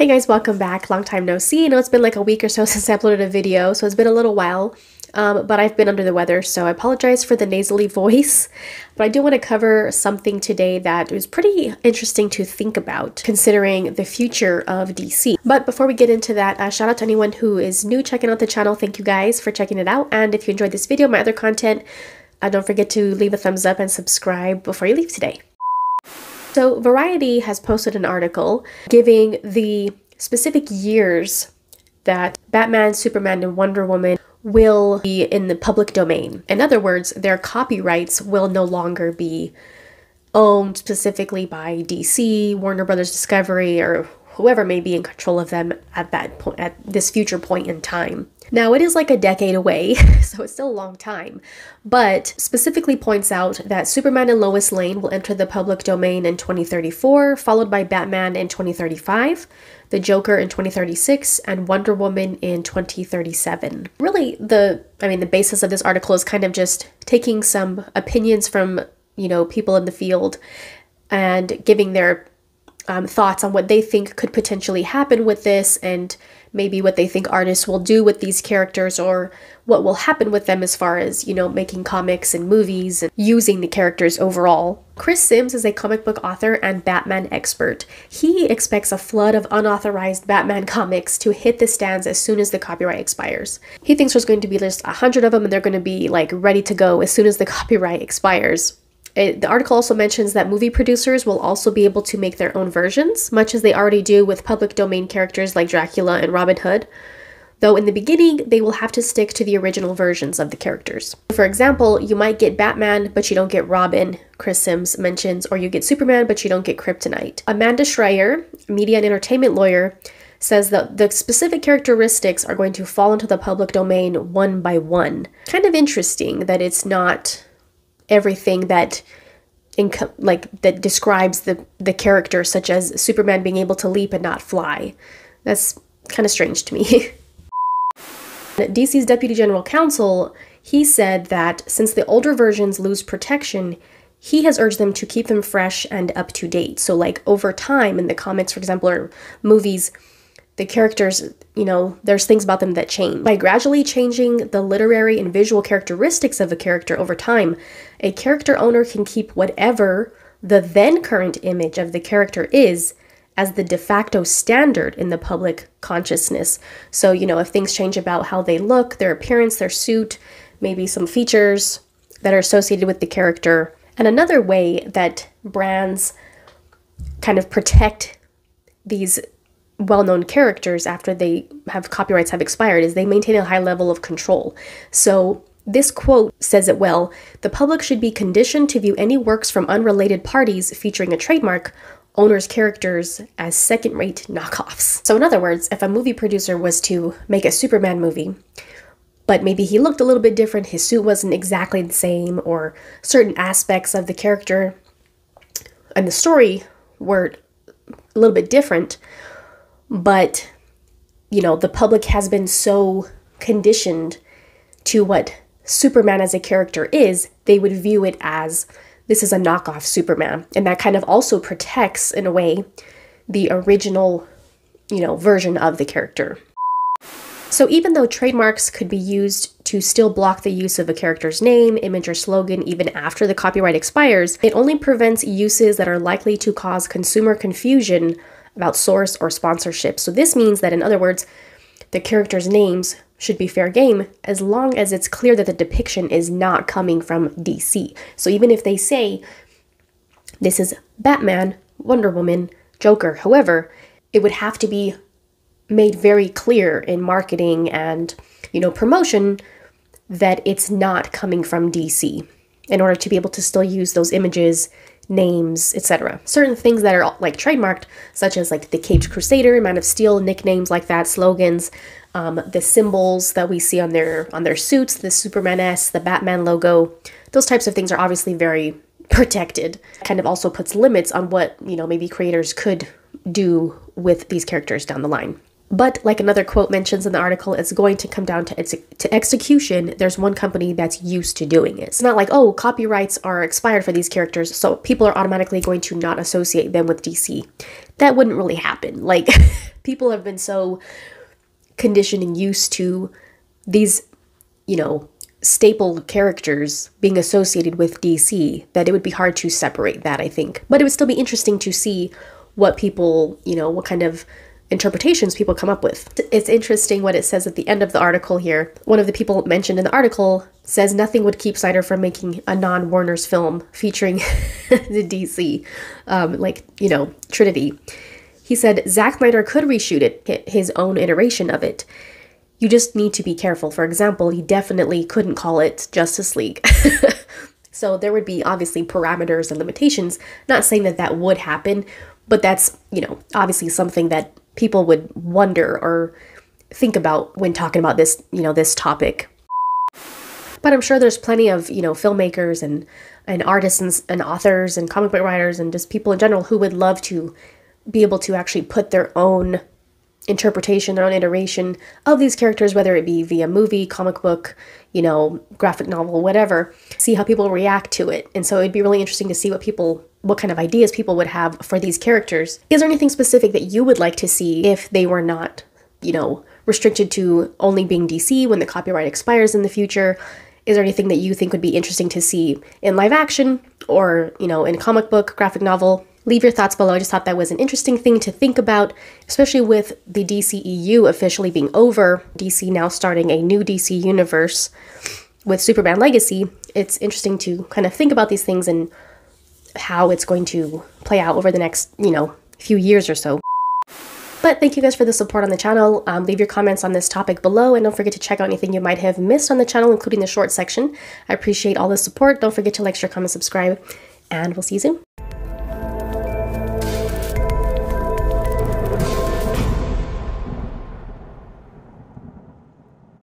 Hey guys, welcome back. Long time no see. I know it's been like a week or so since I uploaded a video, so it's been a little while, but I've been under the weather, so I apologize for the nasally voice. But I do want to cover something today that is pretty interesting to think about, considering the future of DC. But before we get into that, shout out to anyone who is new checking out the channel. Thank you guys for checking it out. And if you enjoyed this video, my other content, don't forget to leave a thumbs up and subscribe before you leave today. So Variety has posted an article giving the specific years that Batman, Superman, and Wonder Woman will be in the public domain. In other words, their copyrights will no longer be owned specifically by DC, Warner Brothers Discovery, or whoever may be in control of them at that point, at this future point in time. Now, it is like a decade away, so it's still a long time, but specifically points out that Superman and Lois Lane will enter the public domain in 2034, followed by Batman in 2035, the Joker in 2036, and Wonder Woman in 2037. Really, the basis of this article is kind of just taking some opinions from, people in the field and giving their thoughts on what they think could potentially happen with this, and maybe what they think artists will do with these characters, or what will happen with them as far as, making comics and movies and using the characters overall. Chris Sims is a comic book author and Batman expert. He expects a flood of unauthorized Batman comics to hit the stands as soon as the copyright expires. He thinks there's going to be just 100 of them, and they're going to be like ready to go as soon as the copyright expires. The article also mentions that movie producers will also be able to make their own versions, much as they already do with public domain characters like Dracula and Robin Hood, though in the beginning they will have to stick to the original versions of the characters. For example, you might get Batman, but you don't get Robin, Chris Sims mentions, or you get Superman, but you don't get Kryptonite. Amanda Schreier, media and entertainment lawyer, says that the specific characteristics are going to fall into the public domain one by one. Kind of interesting that it's not everything that that describes the character, such as Superman being able to leap and not fly. That's kind of strange to me. DC's Deputy General Counsel, he said that since the older versions lose protection, he has urged them to keep them fresh and up to date. So like over time in the comics, for example, or movies, the characters, there's things about them that change. By gradually changing the literary and visual characteristics of a character over time, a character owner can keep whatever the then current image of the character is as the de facto standard in the public consciousness. So, if things change about how they look, their appearance, their suit, maybe some features that are associated with the character. And another way that brands kind of protect these well-known characters after copyrights have expired is they maintain a high level of control. So this quote says it well: "The public should be conditioned to view any works from unrelated parties featuring a trademark owner's characters as second-rate knockoffs." So in other words, if a movie producer was to make a Superman movie, but maybe he looked a little bit different, his suit wasn't exactly the same, or certain aspects of the character and the story were a little bit different, but, the public has been so conditioned to what Superman as a character is, they would view it as, this is a knockoff Superman. And that kind of also protects, in a way, the original, version of the character. So even though trademarks could be used to still block the use of a character's name, image, or slogan even after the copyright expires, it only prevents uses that are likely to cause consumer confusion about source or sponsorship. So this means that, in other words, the characters' names should be fair game as long as it's clear that the depiction is not coming from DC. So even if they say this is Batman, Wonder Woman, Joker, however, it would have to be made very clear in marketing and, promotion that it's not coming from DC in order to be able to still use those images, names, etc. Certain things that are like trademarked, such as like the Caped Crusader, Man of Steel, nicknames like that, slogans, the symbols that we see on their suits, the Superman S, the Batman logo, those types of things are obviously very protected. Kind of also puts limits on what, maybe creators could do with these characters down the line. But like another quote mentions in the article, it's going to come down to execution. There's one company that's used to doing it. It's not like, oh, copyrights are expired for these characters, so people are automatically going to not associate them with DC. That wouldn't really happen. Like, people have been so conditioned and used to these, you know, staple characters being associated with DC that it would be hard to separate that, I think. But it would still be interesting to see what people, you know, what kind of interpretations people come up with. It's interesting what it says at the end of the article here. One of the people mentioned in the article says nothing would keep Snyder from making a non-Warner's film featuring the DC, like, you know, Trinity. He said Zack Snyder could reshoot it, his own iteration of it. You just need to be careful. For example, he definitely couldn't call it Justice League. So there would be obviously parameters and limitations. Not saying that that would happen, but that's, you know, obviously something that people would wonder or think about when talking about this, you know, this topic. But I'm sure there's plenty of, you know, filmmakers and artists and authors and comic book writers and just people in general who would love to be able to actually put their own interpretation, their own iteration of these characters, whether it be via movie, comic book, you know, graphic novel, whatever, see how people react to it. And so it'd be really interesting to see what kind of ideas people would have for these characters. Is there anything specific that you would like to see if they were not, you know, restricted to only being DC when the copyright expires in the future? Is there anything that you think would be interesting to see in live action or, you know, in a comic book, graphic novel? Leave your thoughts below. I just thought that was an interesting thing to think about, especially with the DCEU officially being over, DC now starting a new DC universe with Superman Legacy. It's interesting to kind of think about these things and how it's going to play out over the next, you know, few years or so. But thank you guys for the support on the channel. Leave your comments on this topic below, and don't forget to check out anything you might have missed on the channel, including the short section. I appreciate all the support. Don't forget to like, share, comment, subscribe, and we'll see you soon.